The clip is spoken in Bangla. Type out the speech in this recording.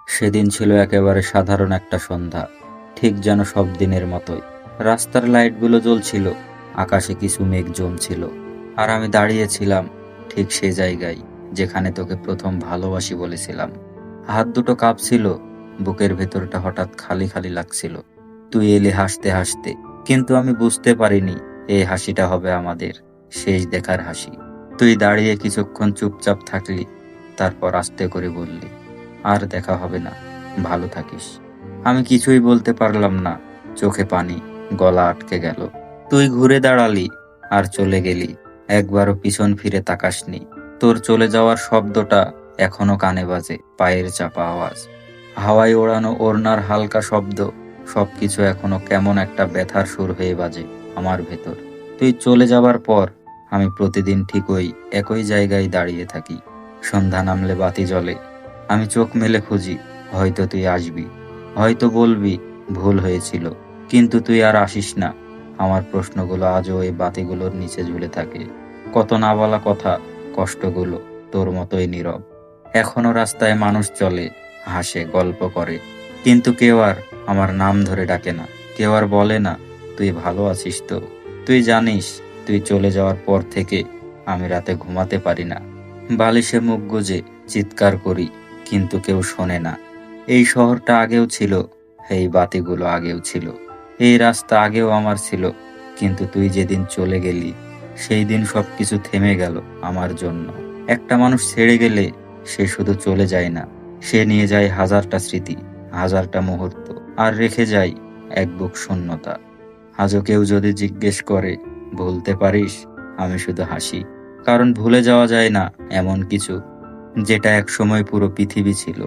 সেদিন ছিল একেবারে সাধারণ একটা সন্ধ্যা, ঠিক যেন সব দিনের মতোই। রাস্তার লাইটগুলো জ্বলছিল, আকাশে কিছু মেঘ জমছিল, আর আমি দাঁড়িয়েছিলাম ঠিক সেই জায়গায় যেখানে তোকে প্রথম ভালোবাসি বলেছিলাম। হাত দুটো কাঁপছিল, বুকের ভেতরটা হঠাৎ খালি খালি লাগছিল। তুই এলি হাসতে হাসতে, কিন্তু আমি বুঝতে পারিনি এই হাসিটা হবে আমাদের শেষ দেখার হাসি। তুই দাঁড়িয়ে কিছুক্ষণ চুপচাপ থাকলি, তারপর আস্তে করে বললি, আর দেখা হবে না, ভালো থাকিস। আমি কিছুই বলতে পারলাম না, চোখে পানি, গলা আটকে গেল। তুই ঘুরে দাঁড়ালি আর চলে গেলি, একবারও পিছন ফিরে তাকাসনি। তোর চলে যাওয়ার শব্দটা এখনো কানে বাজে, পায়ের চাপা আওয়াজ, হাওয়ায় ওড়ানো ওড়নার হালকা শব্দ, সবকিছু এখনো কেমন একটা ব্যথার সুর হয়ে বাজে আমার ভেতর। তুই চলে যাবার পর আমি প্রতিদিন ঠিক ওই একই জায়গায় দাঁড়িয়ে থাকি। সন্ধ্যা নামলে বাতি জ্বলে, আমি চোখ মেলে খুঁজি, হয়তো তুই আসবি, হয়তো বলবি ভুল হয়েছিল, কিন্তু তুই আর আসিস না। আমার প্রশ্নগুলো আজও এই বাতিগুলোর নিচে ঝুলে থাকে। কত না বলা কথা, কষ্টগুলো তোর মতোই নীরব। এখনো রাস্তায় মানুষ চলে, হাসে, গল্প করে, কিন্তু কেউ আর আমার নাম ধরে ডাকে না। কেউ আর বলে না, তুই ভালো আছিস তো? তুই জানিস, তুই চলে যাওয়ার পর থেকে আমি রাতে ঘুমাতে পারি না। বালিশে মুখ গুজে চিৎকার করি, কিন্তু কেউ শোনে না। এই শহরটা আগেও ছিল, এই বাতিগুলো আগেও ছিল, এই রাস্তা আগেও আমার ছিল, কিন্তু তুই যেদিন চলে গেলি সেই দিন সবকিছু থেমে গেল আমার জন্য। একটা মানুষ ছেড়ে গেলে সে শুধু চলে যায় না, সে নিয়ে যায় হাজারটা স্মৃতি, হাজারটা মুহূর্ত, আর রেখে যায় এক বুক শূন্যতা। আজও কেউ যদি জিজ্ঞেস করে, ভুলতে পারিস, আমি শুধু হাসি, কারণ ভুলে যাওয়া যায় না এমন কিছু যেটা এক সময় পুরো পৃথিবী ছিল।